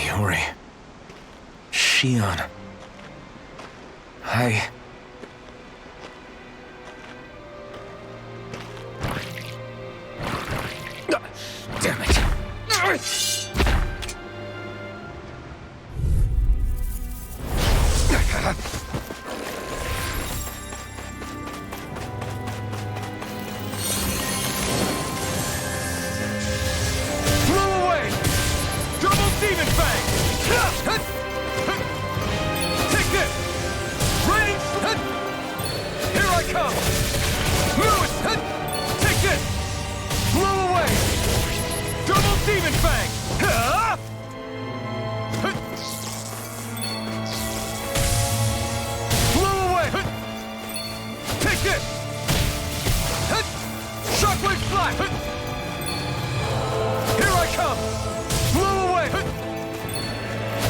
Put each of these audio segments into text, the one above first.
Yuri. Shion. Damn it. Blow away! Double demon fang! Take this! Raining! Here I come! Lewis! Take this! Blow away! Double demon fang! Blow away! Take this! Shockwave flash! Here I come! Blow away!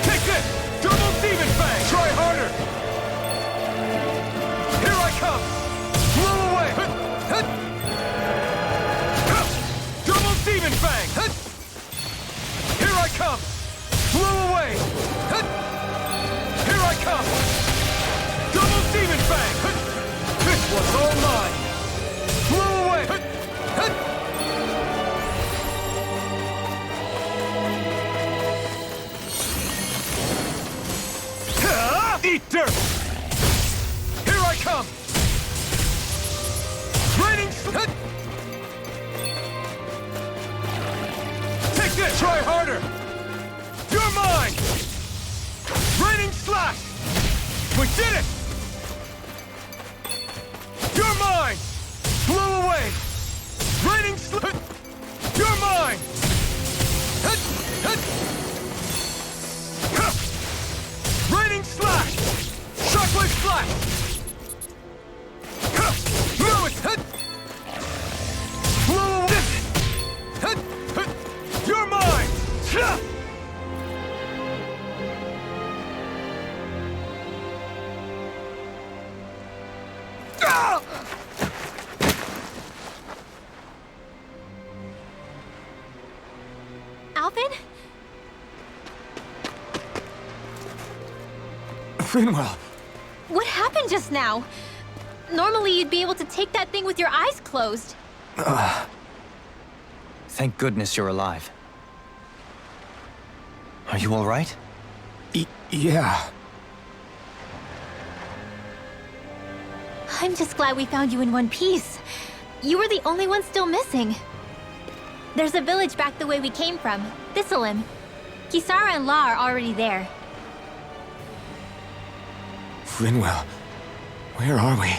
Take this! Double demon fang! Try harder! Here I come! Blow away! Double demon fang! Here I come! Blow away! Here I come! Double demon fang! This one's all mine! Blow away! Eat dirt! Here I come! Raining! Take this! Try harder! You're mine! Raining slash! We did it! You're mine! Blow away! Raining slash! You're mine! Raining slash! Shockwave flash! Lewis! Blow away! You're mine! Alvin? Finwell. What happened just now? Normally you'd be able to take that thing with your eyes closed. Thank goodness you're alive. Are you all right? Yeah. I'm just glad we found you in one piece. You were the only one still missing. There's a village back the way we came from, Thistleim. Kisara and La are already there. Finwell. Where are we?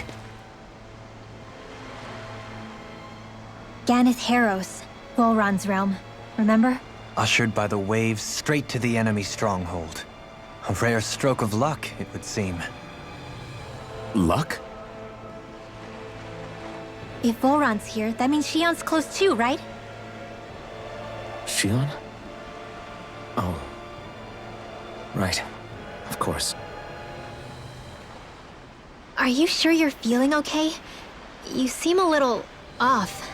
Ganeth Haros, Volron's realm. Remember? Ushered by the waves straight to the enemy stronghold. A rare stroke of luck, it would seem. Luck? If Volron's here, that means Shion's close too, right? Shion? Oh. Right. Of course. Are you sure you're feeling okay? You seem a little off.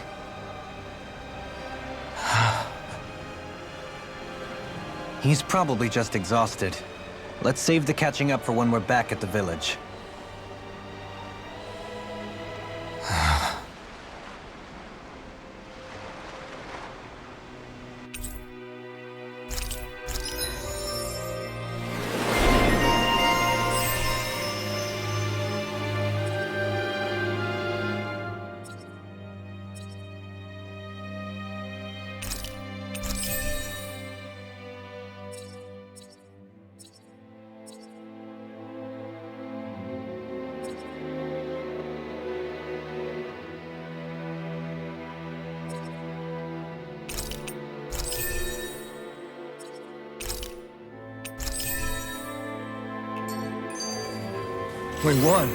He's probably just exhausted. Let's save the catching up for when we're back at the village. We won.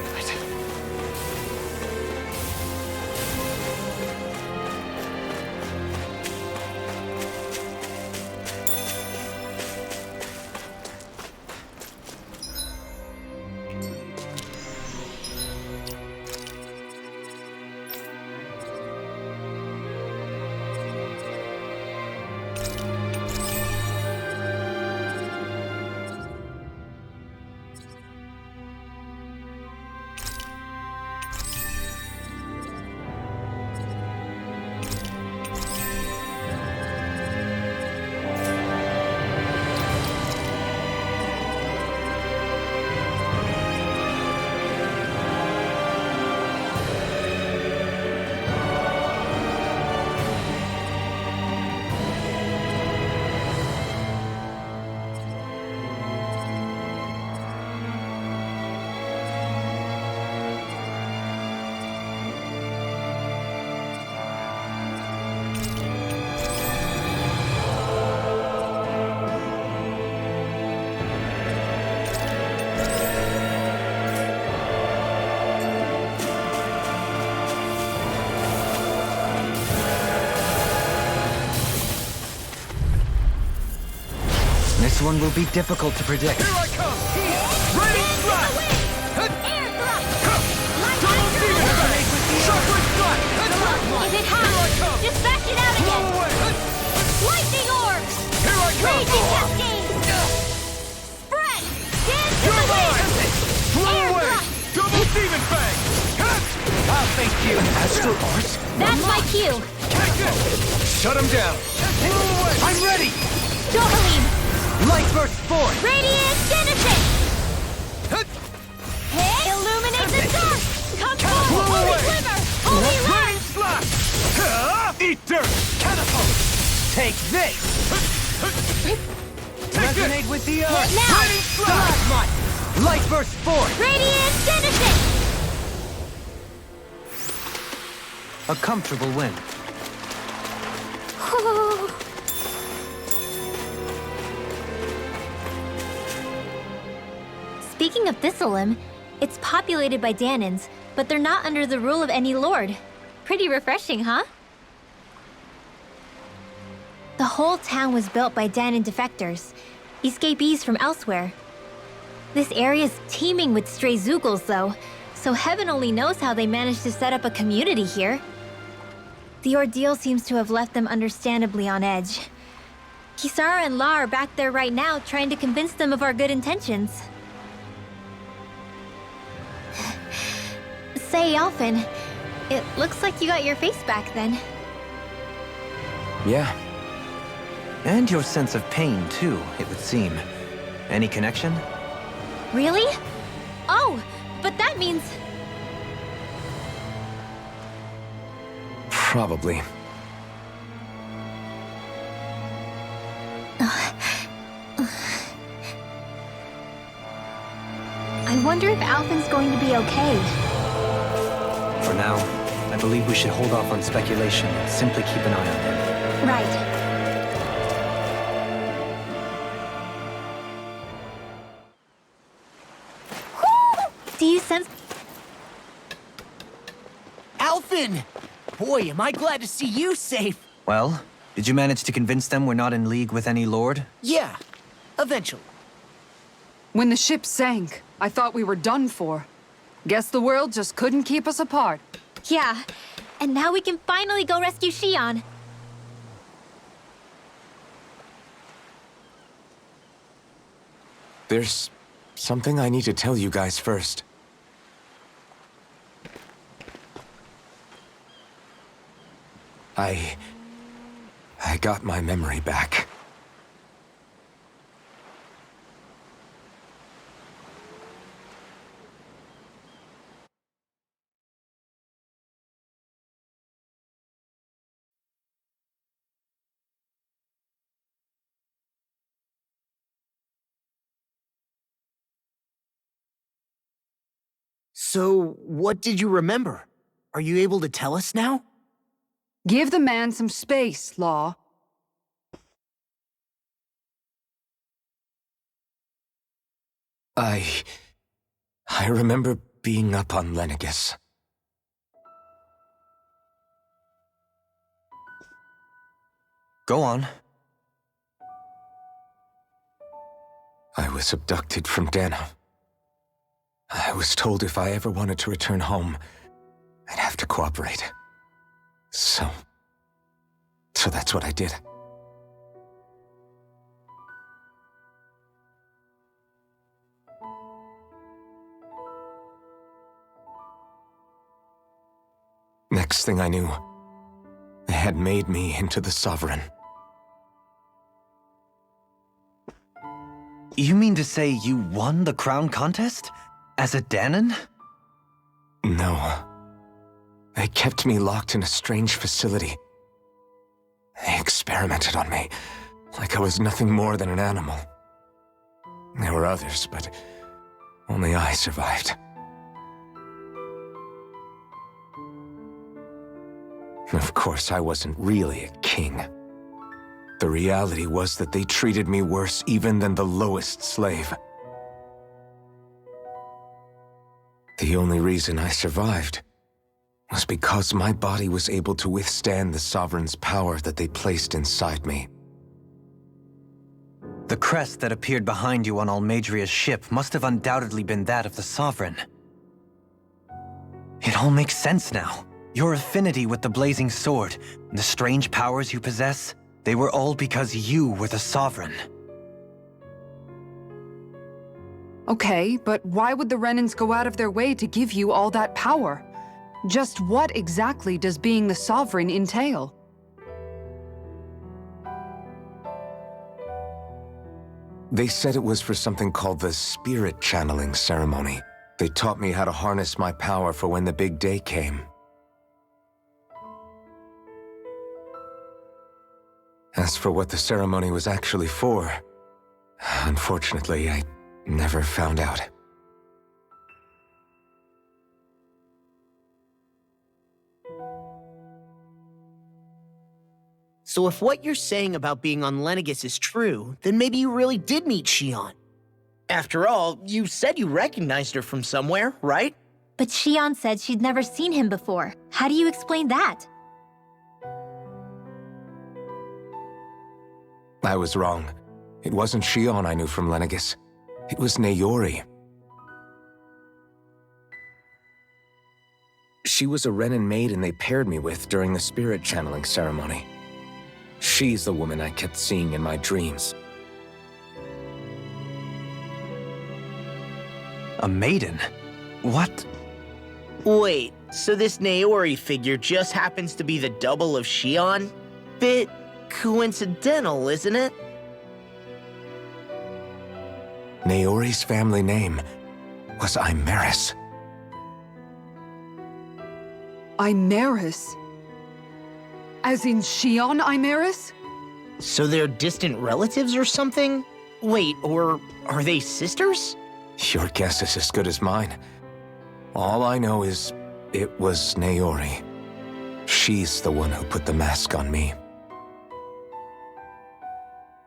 This one will be difficult to predict. Here I come! Ready, strike! Air thrust! Double demon strike! Shockwave strike! Is it hot? Here I come! Just bash it out Blow again! away! Lightning orb! Here I come! Raging cascade! Spread! Dance to You're the wind! mine! Blow Air away! thrust! Double demon fang! I'll thank you. Astral art? That's my cue! Catch it! Shut him down. Blow away! I'm ready! Dohalim! Light burst forth! Radiant genesis! Illuminate the dark! Come forth! Blow Holy away! quiver! Holy light! Rain slash! Eat dirt! Catapult! Take this! Take this! Resonate with the earth! Now! Rain slash! Light burst forth! Radiant genesis! A comfortable win. Speaking of Thistleum, it's populated by Danans, but they're not under the rule of any lord. Pretty refreshing, huh? The whole town was built by Danan defectors, escapees from elsewhere. This area's teeming with stray Zoogles, though, so heaven only knows how they managed to set up a community here. The ordeal seems to have left them understandably on edge. Kisara and La are back there right now trying to convince them of our good intentions. Say, Alphen, it looks like you got your face back then. Yeah. And your sense of pain, too, it would seem. Any connection? Really? Oh, but that means... Probably. I wonder if Alphen's going to be okay. For now, I believe we should hold off on speculation and simply keep an eye on him. Right. Do you sense... Alphen! Boy, am I glad to see you safe. Well, did you manage to convince them we're not in league with any lord? Yeah, eventually. When the ship sank, I thought we were done for. Guess the world just couldn't keep us apart. Yeah, and now we can finally go rescue Shion. There's something I need to tell you guys first. I got my memory back. So, what did you remember? Are you able to tell us now? Give the man some space, Law. I remember being up on Lenegus. Go on. I was abducted from Dana. I was told if I ever wanted to return home, I'd have to cooperate. So that's what I did. Next thing I knew, they had made me into the Sovereign. You mean to say you won the crown contest? As a Danon? No. They kept me locked in a strange facility. They experimented on me, like I was nothing more than an animal. There were others, but only I survived. Of course, I wasn't really a king. The reality was that they treated me worse even than the lowest slave. The only reason I survived was because my body was able to withstand the Sovereign's power that they placed inside me. The crest that appeared behind you on Almadria's ship must have undoubtedly been that of the Sovereign. It all makes sense now. Your affinity with the Blazing Sword, and the strange powers you possess, they were all because you were the Sovereign. Okay, but why would the Renans go out of their way to give you all that power? Just what exactly does being the Sovereign entail? They said it was for something called the Spirit Channeling Ceremony. They taught me how to harness my power for when the big day came. As for what the ceremony was actually for, unfortunately, I never found out. So if what you're saying about being on Lenegis is true, then maybe you really did meet Shion. After all, you said you recognized her from somewhere, right? But Shion said she'd never seen him before. How do you explain that? I was wrong. It wasn't Shion I knew from Lenegis. It was Naori. She was a Renan maiden they paired me with during the spirit channeling ceremony. She's the woman I kept seeing in my dreams. A maiden? What? Wait, so this Naori figure just happens to be the double of Shion? Bit coincidental, isn't it? Naori's family name was Imeris. Imeris? As in Shion Imeris? So they're distant relatives or something? Wait, or are they sisters? Your guess is as good as mine. All I know is it was Naori. She's the one who put the mask on me.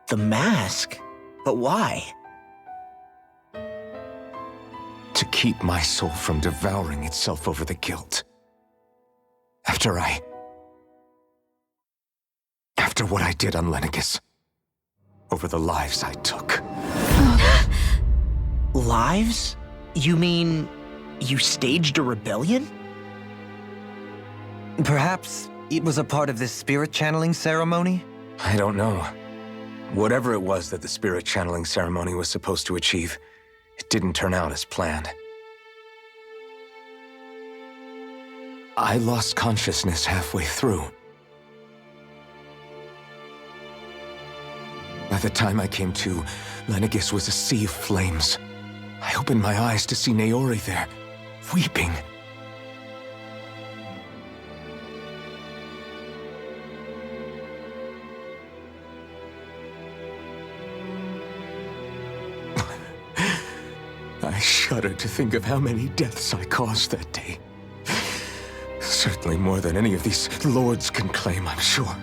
The mask? But why? To keep my soul from devouring itself over the guilt. After what I did on Lenegis. Over the lives I took. Lives? You mean you staged a rebellion? Perhaps it was a part of this spirit channeling ceremony? I don't know. Whatever it was that the spirit channeling ceremony was supposed to achieve, it didn't turn out as planned. I lost consciousness halfway through. By the time I came to, Lenegis was a sea of flames. I opened my eyes to see Naori there, weeping. I shudder to think of how many deaths I caused that day. Certainly more than any of these lords can claim, I'm sure.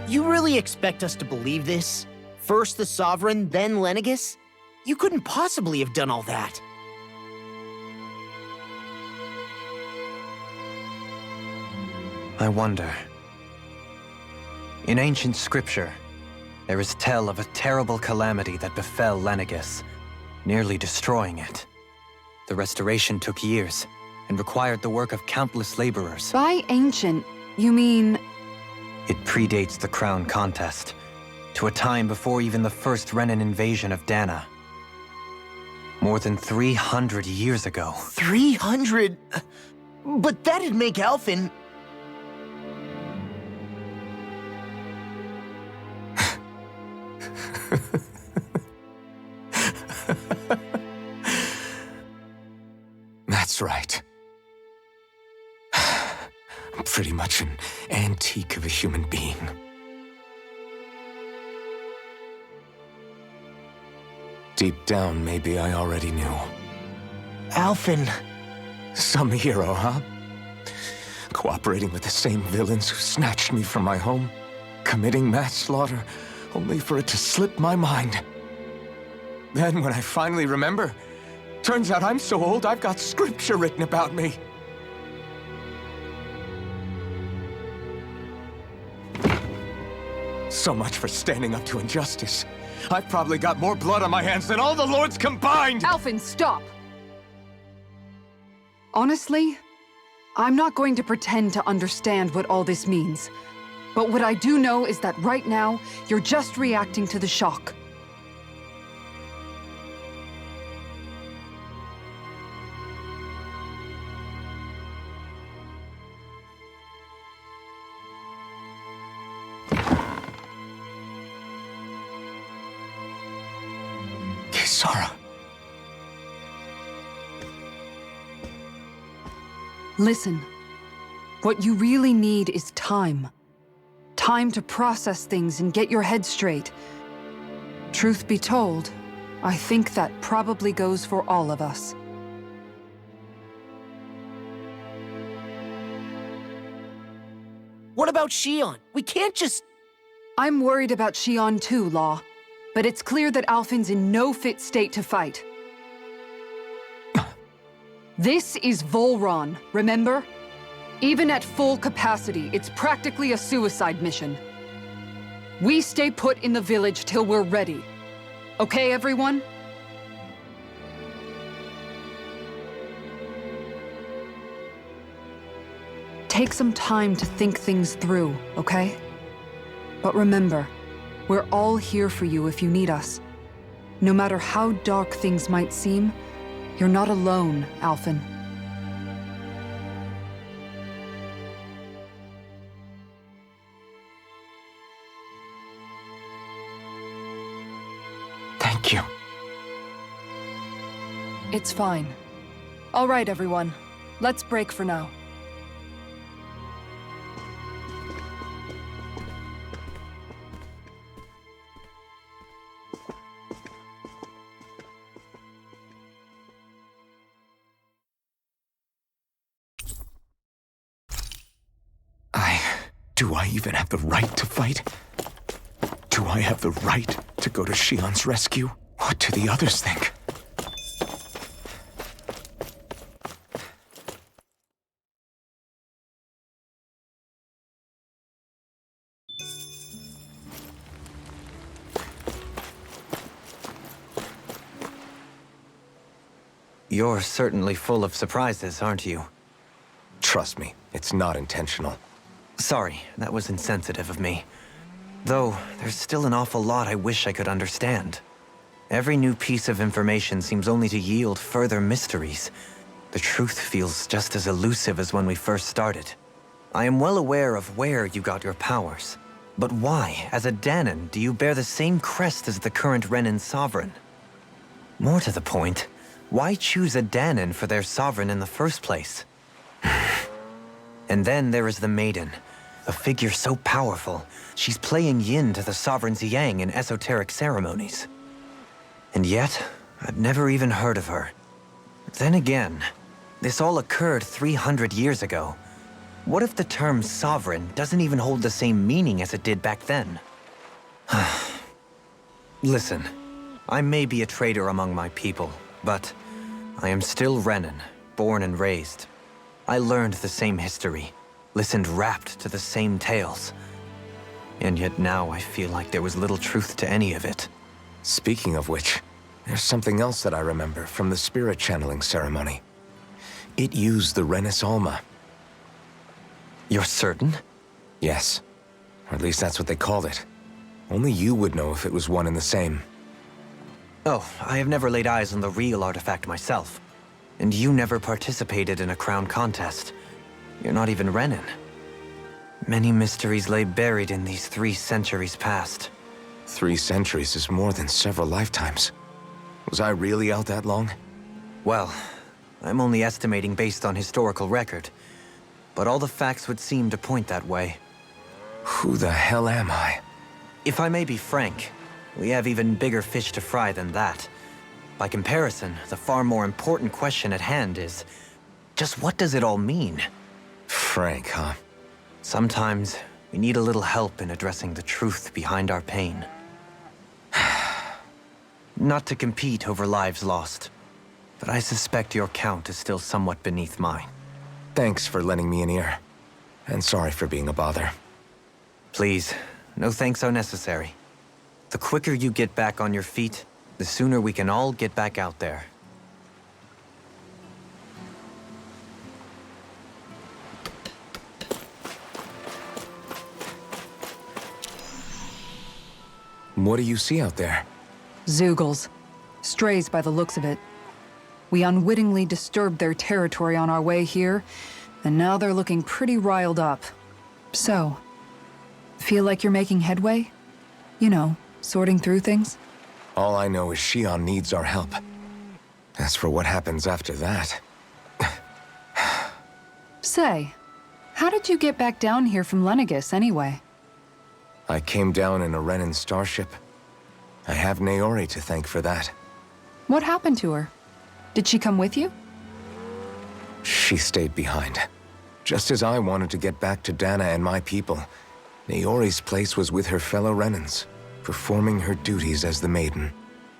You really expect us to believe this? First the Sovereign, then Lenegis? You couldn't possibly have done all that. I wonder. In ancient scripture, there is tell of a terrible calamity that befell Lenegis, nearly destroying it. The restoration took years, and required the work of countless laborers. By ancient, you mean... It predates the crown contest, to a time before even the first Renan invasion of Dana. More than 300 years ago. 300? But that'd make Alphen... That's right. I'm pretty much an antique of a human being. Deep down, maybe I already knew. Alphen... Some hero, huh? Cooperating with the same villains who snatched me from my home, committing mass slaughter, only for it to slip my mind. Then, when I finally remember, turns out I'm so old I've got scripture written about me. So much for standing up to injustice. I've probably got more blood on my hands than all the lords combined! Alphen, stop! Honestly, I'm not going to pretend to understand what all this means. But what I do know is that right now, you're just reacting to the shock. Kisara. Listen, what you really need is time. Time to process things and get your head straight. Truth be told, I think that probably goes for all of us. What about Shion? We can't just... I'm worried about Shion too, Law. But it's clear that Alphen's in no fit state to fight. This is Volron, remember? Even at full capacity, it's practically a suicide mission. We stay put in the village till we're ready. Okay, everyone? Take some time to think things through, okay? But remember, we're all here for you if you need us. No matter how dark things might seem, you're not alone, Alphen. Thank you. It's fine. All right, everyone. Let's break for now. Do I even have the right to fight? Do I have the right to go to Shion's rescue? What do the others think? You're certainly full of surprises, aren't you? Trust me, it's not intentional. Sorry, that was insensitive of me. Though, there's still an awful lot I wish I could understand. Every new piece of information seems only to yield further mysteries. The truth feels just as elusive as when we first started. I am well aware of where you got your powers. But why, as a Danon, do you bear the same crest as the current Renin sovereign? More to the point, why choose a Danon for their sovereign in the first place? And then there is the Maiden. A figure so powerful, she's playing yin to the sovereign's yang in esoteric ceremonies. And yet, I've never even heard of her. Then again, this all occurred 300 years ago. What if the term sovereign doesn't even hold the same meaning as it did back then? Listen, I may be a traitor among my people, but I am still Renin, born and raised. I learned the same history, listened rapt to the same tales. And yet now I feel like there was little truth to any of it. Speaking of which, there's something else that I remember from the spirit channeling ceremony. It used the Renis Alma. You're certain? Yes. Or at least that's what they called it. Only you would know if it was one and the same. Oh, I have never laid eyes on the real artifact myself. And you never participated in a crown contest. You're not even Renin. Many mysteries lay buried in these 3 centuries past. 3 centuries is more than several lifetimes. Was I really out that long? Well, I'm only estimating based on historical record. But all the facts would seem to point that way. Who the hell am I? If I may be frank, we have even bigger fish to fry than that. By comparison, the far more important question at hand is, just what does it all mean? Frank, huh? Sometimes, we need a little help in addressing the truth behind our pain. Not to compete over lives lost, but I suspect your count is still somewhat beneath mine. Thanks for lending me an ear. And sorry for being a bother. Please, no thanks are necessary. The quicker you get back on your feet, the sooner we can all get back out there. What do you see out there? Zeugles. Strays by the looks of it. We unwittingly disturbed their territory on our way here, and now they're looking pretty riled up. So, feel like you're making headway? You know, sorting through things? All I know is Shion needs our help. As for what happens after that... Say, how did you get back down here from Lenegis anyway? I came down in a Renan starship. I have Naori to thank for that. What happened to her? Did she come with you? She stayed behind. Just as I wanted to get back to Dana and my people, Naori's place was with her fellow Renans, performing her duties as the Maiden.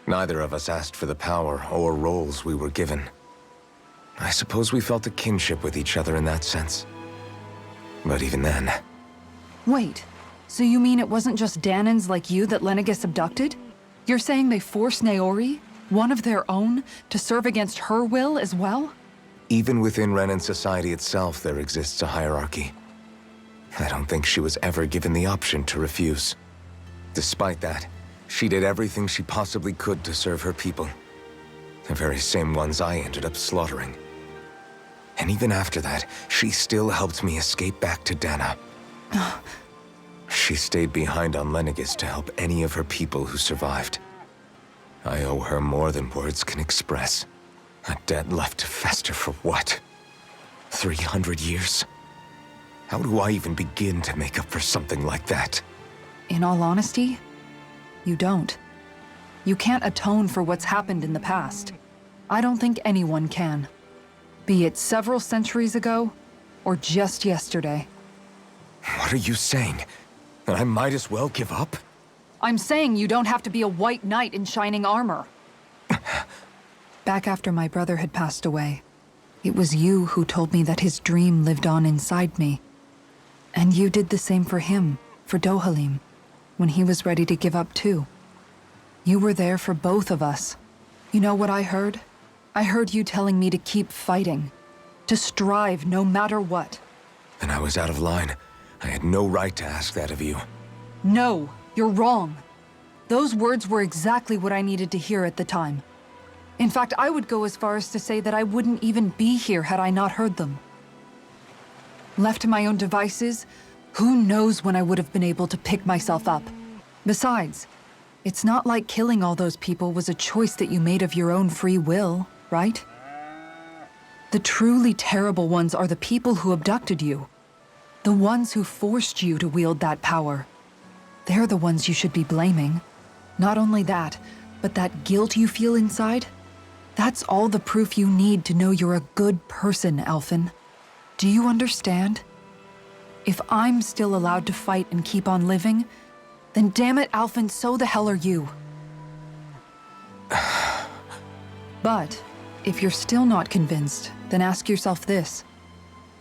Neither of us asked for the power or roles we were given. I suppose we felt a kinship with each other in that sense. But even then... Wait, so you mean it wasn't just Danans like you that Lenegis abducted? You're saying they forced Naori, one of their own, to serve against her will as well? Even within Renan society itself, there exists a hierarchy. I don't think she was ever given the option to refuse. Despite that, she did everything she possibly could to serve her people. The very same ones I ended up slaughtering. And even after that, she still helped me escape back to Dana. She stayed behind on Lenegis to help any of her people who survived. I owe her more than words can express. A debt left to fester for what? 300 years? How do I even begin to make up for something like that? In all honesty, you don't. You can't atone for what's happened in the past. I don't think anyone can. Be it several centuries ago, or just yesterday. What are you saying? That I might as well give up? I'm saying you don't have to be a white knight in shining armor. Back after my brother had passed away, it was you who told me that his dream lived on inside me. And you did the same for him, for Dohalim, when he was ready to give up too. You were there for both of us. You know what I heard? I heard you telling me to keep fighting, to strive no matter what. Then I was out of line. I had no right to ask that of you. No, you're wrong. Those words were exactly what I needed to hear at the time. In fact, I would go as far as to say that I wouldn't even be here had I not heard them. Left to my own devices, who knows when I would have been able to pick myself up. Besides, it's not like killing all those people was a choice that you made of your own free will, right? The truly terrible ones are the people who abducted you. The ones who forced you to wield that power. They're the ones you should be blaming. Not only that, but that guilt you feel inside, that's all the proof you need to know you're a good person, Alphen. Do you understand? If I'm still allowed to fight and keep on living, then damn it, Alphen, so the hell are you. But if you're still not convinced, then ask yourself this.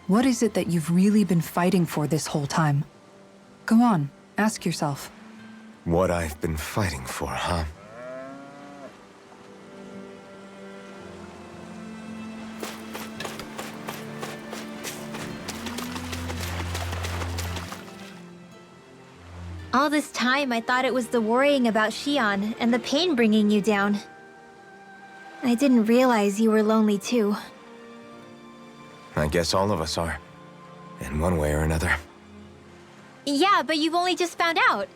What is it that you've really been fighting for this whole time? Go on, ask yourself. What I've been fighting for, huh? All this time, I thought it was the worrying about Shion and the pain bringing you down. I didn't realize you were lonely too. I guess all of us are. In one way or another. Yeah, but you've only just found out.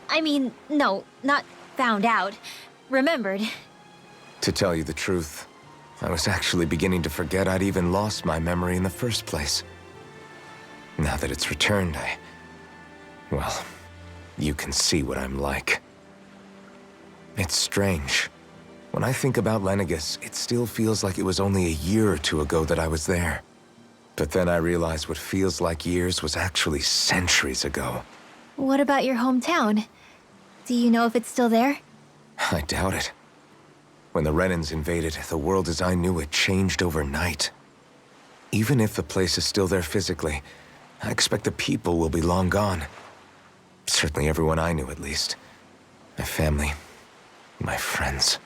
I mean, no, not found out. Remembered. To tell you the truth, I was actually beginning to forget I'd even lost my memory in the first place. Now that it's returned, well, you can see what I'm like. It's strange. When I think about Lenegis, it still feels like it was only a year or two ago that I was there. But then I realized what feels like years was actually centuries ago. What about your hometown? Do you know if it's still there? I doubt it. When the Renans invaded, the world as I knew it changed overnight. Even if the place is still there physically, I expect the people will be long gone. Certainly everyone I knew, at least. My family, my friends.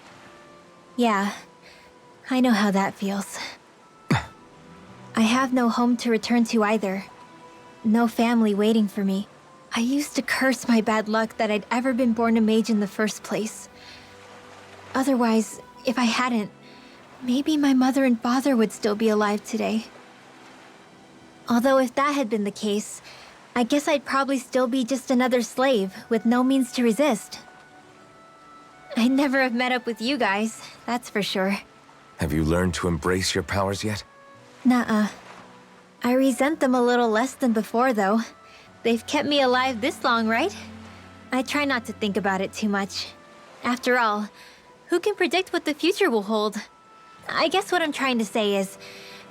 Yeah, I know how that feels. I have no home to return to either. No family waiting for me. I used to curse my bad luck that I'd ever been born a mage in the first place. Otherwise, if I hadn't, maybe my mother and father would still be alive today. Although if that had been the case, I guess I'd probably still be just another slave with no means to resist. I'd never have met up with you guys, that's for sure. Have you learned to embrace your powers yet? Nuh-uh. I resent them a little less than before, though. They've kept me alive this long, right? I try not to think about it too much. After all, who can predict what the future will hold? I guess what I'm trying to say is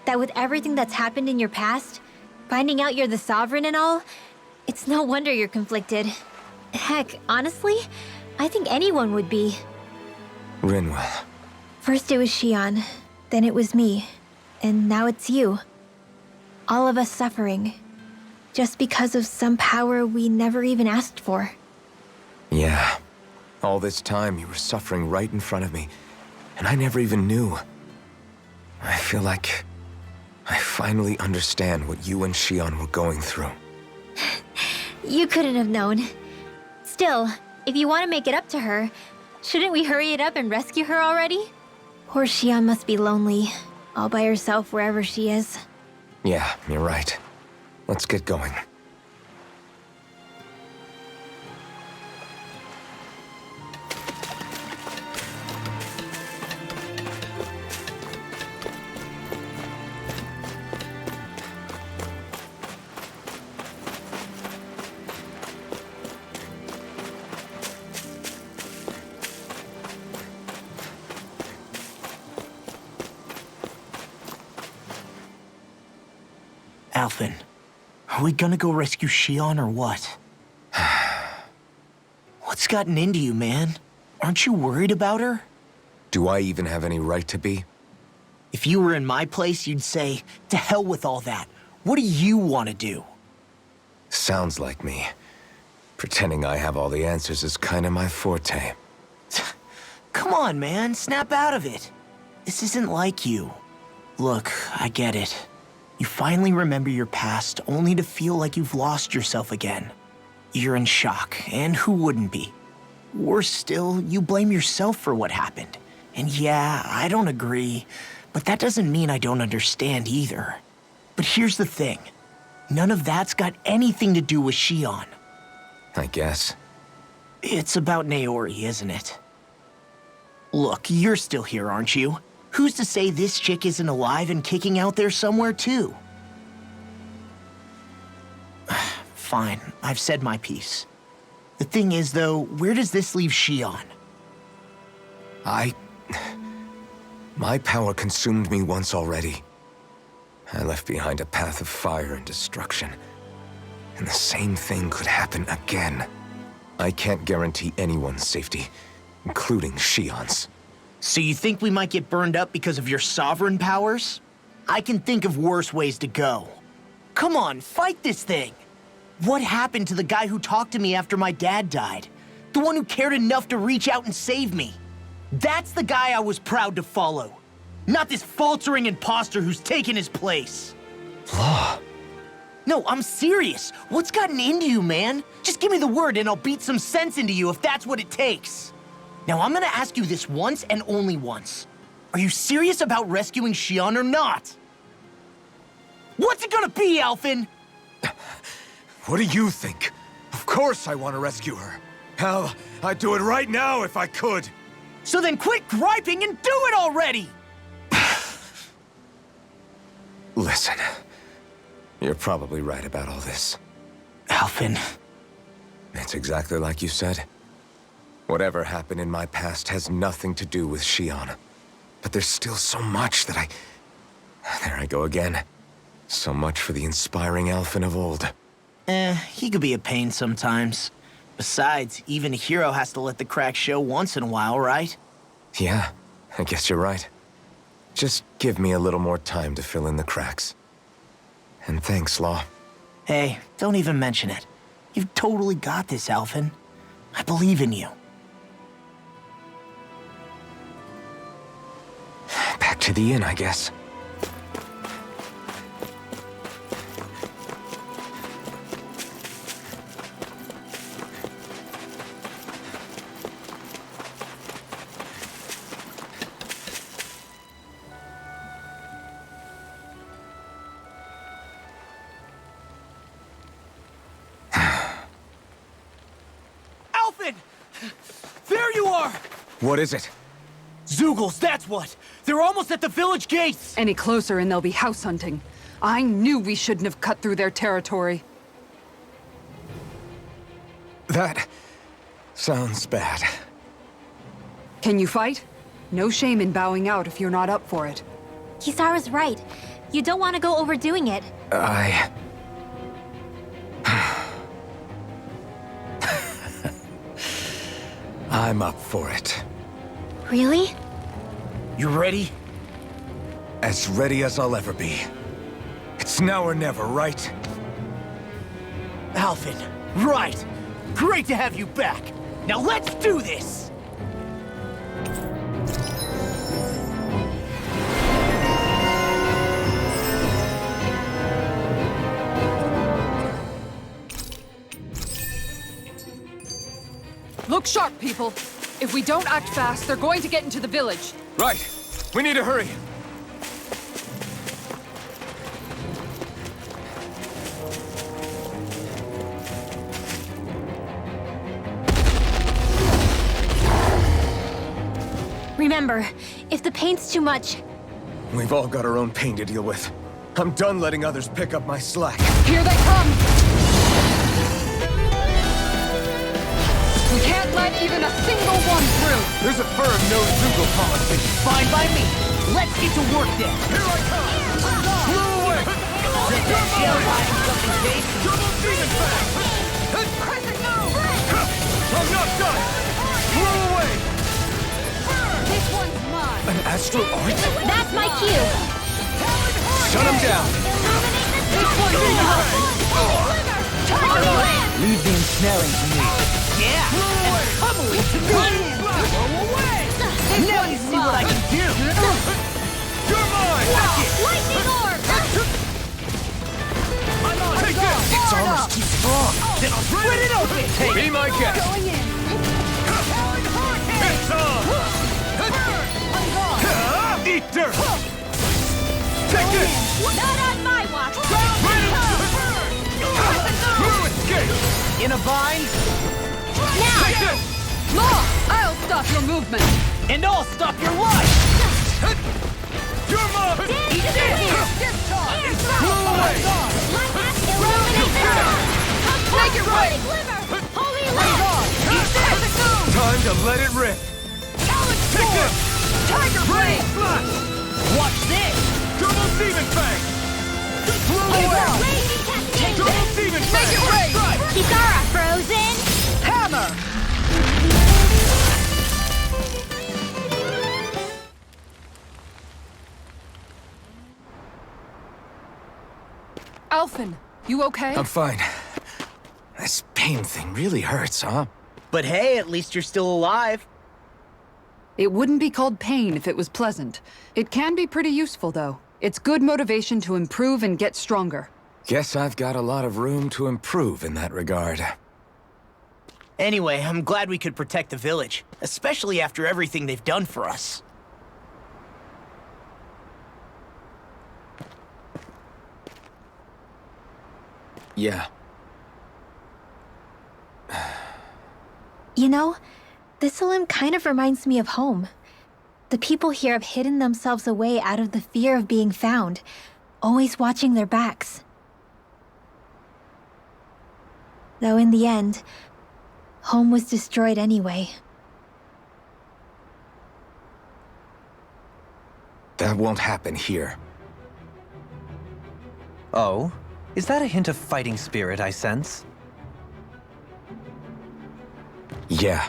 that with everything that's happened in your past, finding out you're the Sovereign and all, it's no wonder you're conflicted. Heck, honestly, I think anyone would be. Rinwell. First it was Xion, then it was me, and now it's you. All of us suffering, just because of some power we never even asked for. Yeah. All this time you were suffering right in front of me, and I never even knew. I feel like I finally understand what you and Xion were going through. You couldn't have known. Still, if you want to make it up to her, shouldn't we hurry it up and rescue her already? Poor Xion must be lonely, all by herself wherever she is. Yeah, you're right. Let's get going. Alphen, are we gonna go rescue Xion or what? What's gotten into you, man? Aren't you worried about her? Do I even have any right to be? If you were in my place, you'd say, to hell with all that. What do you want to do? Sounds like me. Pretending I have all the answers is kind of my forte. Come on, man, snap out of it. This isn't like you. Look, I get it. You finally remember your past, only to feel like you've lost yourself again. You're in shock, and who wouldn't be? Worse still, you blame yourself for what happened. And yeah, I don't agree, but that doesn't mean I don't understand either. But here's the thing. None of that's got anything to do with Xion. I guess. It's about Naori, isn't it? Look, you're still here, aren't you? Who's to say this chick isn't alive and kicking out there somewhere, too? Fine, I've said my piece. The thing is, though, where does this leave Xion? My power consumed me once already. I left behind a path of fire and destruction. And the same thing could happen again. I can't guarantee anyone's safety, including Xion's. So you think we might get burned up because of your sovereign powers? I can think of worse ways to go. Come on, fight this thing! What happened to the guy who talked to me after my dad died? The one who cared enough to reach out and save me? That's the guy I was proud to follow. Not this faltering imposter who's taken his place. Law. No, I'm serious. What's gotten into you, man? Just give me the word and I'll beat some sense into you if that's what it takes. Now, I'm gonna ask you this once and only once. Are you serious about rescuing Xion or not? What's it gonna be, Alphen? What do you think? Of course I want to rescue her. Hell, I'd do it right now if I could. So then quit griping and do it already! Listen, you're probably right about all this. Alphen. It's exactly like you said. Whatever happened in my past has nothing to do with Xion. But there's still so much that There I go again. So much for the inspiring Alphen of old. He could be a pain sometimes. Besides, even a hero has to let the cracks show once in a while, right? Yeah, I guess you're right. Just give me a little more time to fill in the cracks. And thanks, Law. Hey, don't even mention it. You've totally got this, Alphen. I believe in you. to the inn, I guess. Alfin! There you are! What is it? Zoogles, that's what! They're almost at the village gates! Any closer and they'll be house hunting. I knew we shouldn't have cut through their territory. That sounds bad. Can you fight? No shame in bowing out if you're not up for it. Kisara's right. You don't want to go overdoing it. I'm up for it. Really? You ready? As ready as I'll ever be. It's now or never, right? Alfin, right! Great to have you back! Now let's do this! Look sharp, people. If we don't act fast, they're going to get into the village. Right. We need to hurry. Remember, if the pain's too much, We've all got our own pain to deal with. I'm done letting others pick up my slack. Here they come! We can't let even a single one through! There's a firm no-Zoogle policy. Fine by me. Let's get to work then. Here I come! Move away! Set that shell hiding something safe. Double demon fang! Crescent move! I'm not done! Move away! This one's mine! An astral art? That's my cue! Shut him down! This one's mine! Leave the ensnaring to me. Yeah! And pummel it to me! Now you see what I can do! You're mine! Lightning orb! Take this! Its armor's too strong! Then I'll split it open! Be my guest! It's on! Eat dirt! Take this! Not on my watch! You escape! In a bind, Take Now! this! Law! I'll stop your movement! and I'll stop your life! You're mine! Eat this! Move away! My axe illuminates Make it right! Holy light! Time to let it rip! Take this! Tiger Rain Blade! slash! Watch this! Double demon fang! Move away! Double demon fang! Make it rain! Strike! Kisara frozen! Hammer! Alfin, you okay? I'm fine. This pain thing really hurts, huh? But hey, at least you're still alive. It wouldn't be called pain if it was pleasant. It can be pretty useful, though. It's good motivation to improve and get stronger. Guess I've got a lot of room to improve in that regard. Anyway, I'm glad we could protect the village, especially after everything they've done for us. Yeah. You know, this This'Alim kind of reminds me of home. The people here have hidden themselves away out of the fear of being found, always watching their backs. Though in the end, home was destroyed anyway. That won't happen here. Oh? Is that a hint of fighting spirit I sense? Yeah.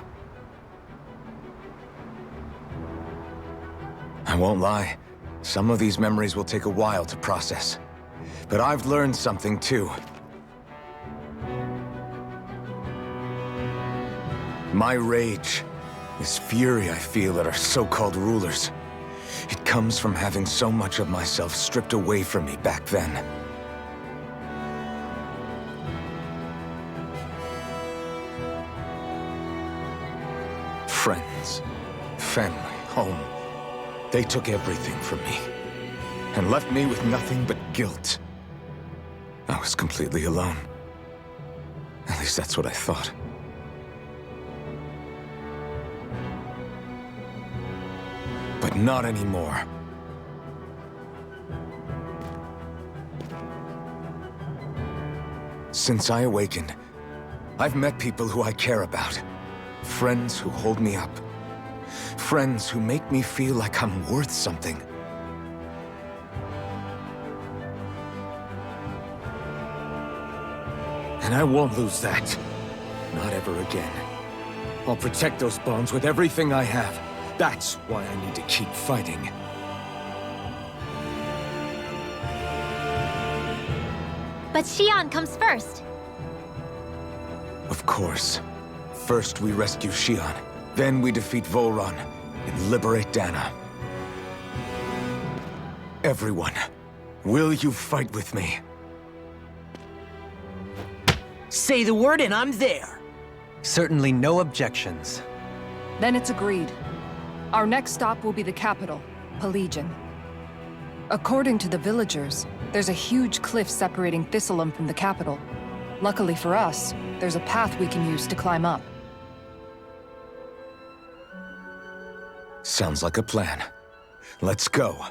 I won't lie. Some of these memories will take a while to process. But I've learned something too. My rage, this fury I feel at our so-called rulers, It comes from having so much of myself stripped away from me back then. Friends, family, home. They took everything from me and left me with nothing but guilt. I was completely alone. At least that's what I thought. But not anymore. Since I awakened, I've met people who I care about. Friends who hold me up. Friends who make me feel like I'm worth something. And I won't lose that. Not ever again. I'll protect those bonds with everything I have. That's why I need to keep fighting. But Xion comes first. Of course. First we rescue Xion, then we defeat Volron and liberate Dana. Everyone, will you fight with me? Say the word and I'm there. Certainly no objections. Then it's agreed. Our next stop will be the capital, Pelegion. According to the villagers, there's a huge cliff separating Thistleum from the capital. Luckily for us, there's a path we can use to climb up. Sounds like a plan. Let's go.